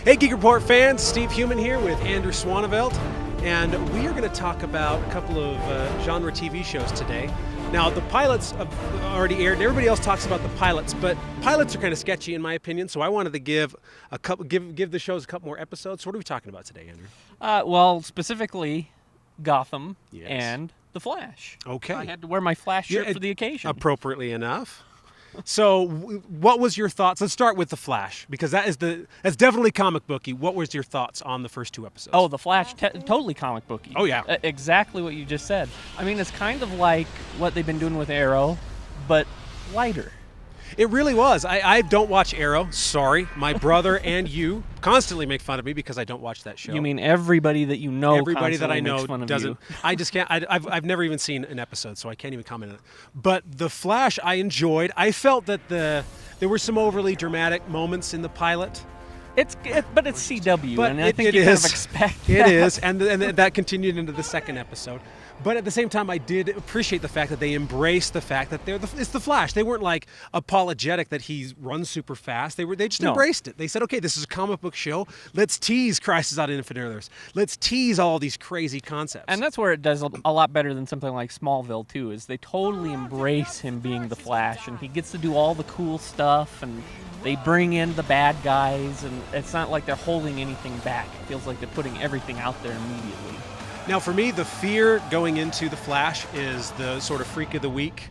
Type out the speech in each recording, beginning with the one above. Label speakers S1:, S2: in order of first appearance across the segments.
S1: Hey, Geek Report fans, Steve Human here with Andrew Swanevelt, and we are going to talk about a couple of genre TV shows today. Now, the pilots have already aired, and everybody else talks about the pilots, but pilots are kind of sketchy in my opinion, so I wanted to give the shows a couple more episodes. So what are we talking about today, Andrew?
S2: Well, specifically, Gotham
S1: Yes.
S2: and The Flash.
S1: Okay.
S2: I had to wear my Flash shirt for the occasion.
S1: Appropriately enough. So, what was your thoughts? Let's start with The Flash, because that's definitely comic booky. What was your thoughts on the first two episodes?
S2: Oh, The Flash, totally comic booky.
S1: Oh, yeah.
S2: Exactly what you just said. I mean, it's kind of like what they've been doing with Arrow, but lighter.
S1: It really was. I don't watch Arrow. Sorry. My brother and you constantly make fun of me because I don't watch that show.
S2: You mean everybody that you know
S1: Everybody that I know
S2: makes fun of
S1: doesn't.
S2: you.
S1: I just can't. I've never even seen an episode, so I can't even comment on it. But The Flash, I enjoyed. I felt that there were some overly dramatic moments in the pilot.
S2: But it's CW,
S1: But
S2: and I think you kind of expect
S1: It
S2: that.
S1: is, and that continued into the second episode. But at the same time, I did appreciate the fact that they embraced the fact that it's the Flash. They weren't like apologetic that he runs super fast. They just embraced it. They said, okay, this is a comic book show. Let's tease Crisis on Infinite Earths. Let's tease all these crazy concepts.
S2: And that's where it does a lot better than something like Smallville, too, is they totally embrace him being the Flash, and he gets to do all the cool stuff, and they bring in the bad guys, and it's not like they're holding anything back. It feels like they're putting everything out there immediately.
S1: Now, for me, the fear going into The Flash is the sort of freak of the week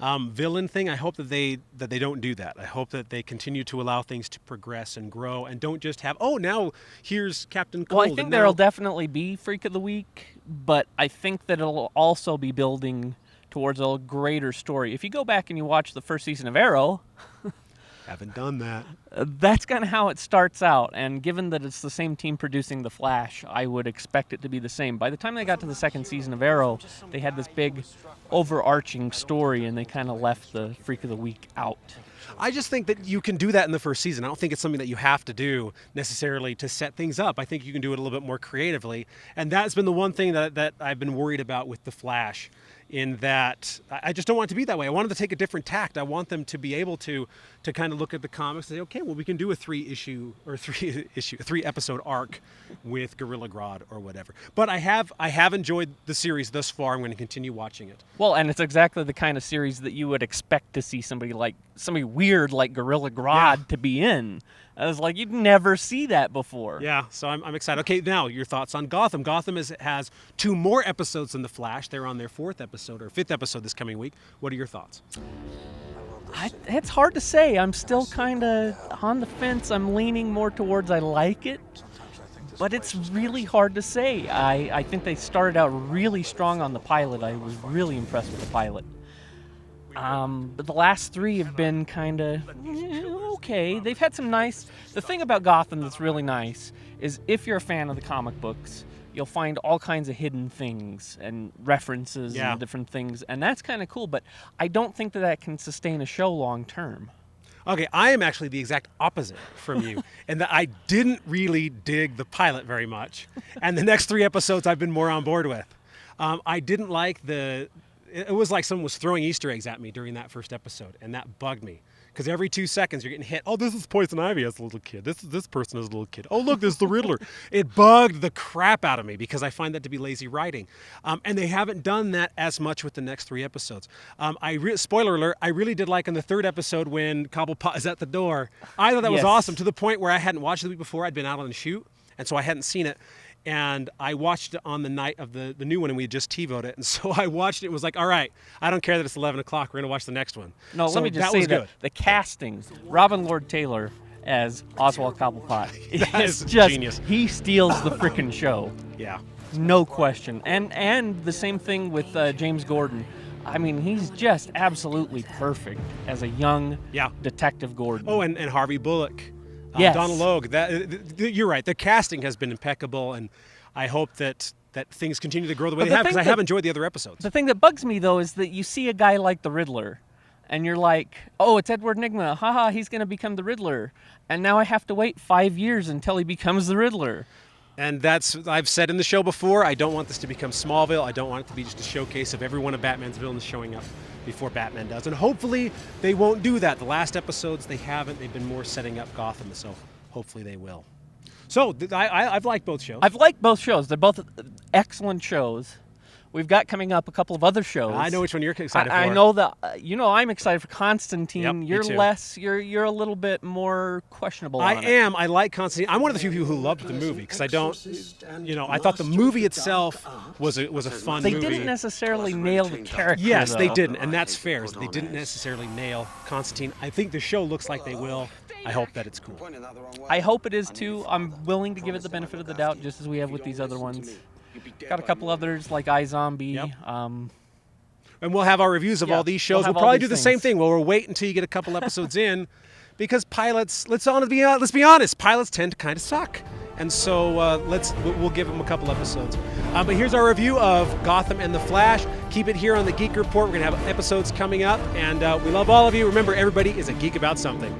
S1: villain thing. I hope that they don't do that. I hope that they continue to allow things to progress and grow, and don't just have, oh, now here's Captain Cold.
S2: Well, I think there'll definitely be Freak of the Week, but I think that it'll also be building towards a greater story. If you go back and you watch the first season of Arrow...
S1: Haven't done that.
S2: That's kind of how it starts out, and given that it's the same team producing The Flash, I would expect it to be the same. By the time they got to the second season of Arrow, they had this big overarching story, and they kind of left the Freak of the Week out.
S1: I just think that you can do that in the first season. I don't think it's something that you have to do necessarily to set things up. I think you can do it a little bit more creatively, and that's been the one thing that I've been worried about with The Flash, in that I just don't want it to be that way. I want them to take a different tact. I want them to be able to kind of look at the comics and say, okay, well, we can do a three episode arc with Gorilla Grodd or whatever. But I have enjoyed the series thus far. I'm going to continue watching it.
S2: Well, and it's exactly the kind of series that you would expect to see somebody weird like Gorilla Grodd to be in. I was like, you'd never see that before.
S1: Yeah, so I'm excited. Okay, now your thoughts on Gotham. Gotham has 2 more episodes than The Flash. They're on their 4th episode or 5th episode this coming week. What are your thoughts?
S2: It's hard to say. I'm still kind of on the fence. I'm leaning more towards I like it, but it's really hard to say. I think they started out really strong on the pilot. I was really impressed with the pilot. But the last 3 have been kind of okay. They've had some nice... The thing about Gotham that's really nice is if you're a fan of the comic books, you'll find all kinds of hidden things and references and different things, and that's kind of cool, but I don't think that can sustain a show long term.
S1: Okay, I am actually the exact opposite from you, in that I didn't really dig the pilot very much, and the next 3 episodes I've been more on board with. I didn't like it was like someone was throwing Easter eggs at me during that first episode, and that bugged me. Because every 2 seconds you're getting hit. Oh, this is Poison Ivy as a little kid. This person is a little kid. Oh, look, this is the Riddler. It bugged the crap out of me because I find that to be lazy writing. And they haven't done that as much with the next 3 episodes. Spoiler alert, I really did like in the 3rd episode when Cobblepot is at the door. I thought that was awesome, to the point where I hadn't watched it the week before. I'd been out on the shoot, and so I hadn't seen it. And I watched it on the night of the new one, and we had just TiVoed it. And so I watched it and was like, all right, I don't care that it's 11 o'clock. We're going to watch the next one.
S2: No,
S1: so
S2: let me just say that the casting, Robin Lord Taylor as Oswald Cobblepot,
S1: is
S2: just
S1: genius.
S2: He steals the frickin' show.
S1: Yeah.
S2: No question. And the same thing with James Gordon. I mean, he's just absolutely perfect as a young Detective Gordon.
S1: Oh, and Harvey Bullock.
S2: Yes.
S1: Donald Logue. You're right. The casting has been impeccable, and I hope that things continue to grow the way they have, because I have enjoyed the other episodes.
S2: The thing that bugs me, though, is that you see a guy like the Riddler, and you're like, oh, it's Edward Nygma. Haha, he's going to become the Riddler. And now I have to wait 5 years until he becomes the Riddler.
S1: And I've said in the show before, I don't want this to become Smallville. I don't want it to be just a showcase of every one of Batman's villains showing up before Batman does. And hopefully they won't do that. The last episodes, they haven't. They've been more setting up Gotham, so hopefully they will. So I've liked both shows.
S2: I've liked both shows. They're both excellent shows. We've got coming up a couple of other shows.
S1: I know which one you're excited for.
S2: I know that I'm excited for Constantine.
S1: Yep, me
S2: You're
S1: too.
S2: less. You're a little bit more questionable.
S1: I
S2: on it.
S1: am. I like Constantine. I'm one of the few people who loved the movie because I don't. I thought the movie itself was a fun
S2: They
S1: movie.
S2: didn't necessarily nail the character.
S1: Yes,
S2: though.
S1: they didn't, and that's fair. They didn't necessarily nail Constantine. I think the show looks like they will. I hope that it's cool.
S2: I hope it is too. I'm willing to give it the benefit of the doubt, just as we have with these other ones. Got a couple others like iZombie.
S1: Yep. And we'll have our reviews of all these shows.
S2: we'll
S1: We'll
S2: have all
S1: probably
S2: these
S1: do the same
S2: things.
S1: thing. We'll wait until you get a couple episodes in, because pilots. Let's be honest. Pilots tend to kind of suck, and so we'll give them a couple episodes. But here's our review of Gotham and the Flash. Keep it here on the Geek Report. We're gonna have episodes coming up, and we love all of you. Remember, everybody is a geek about something.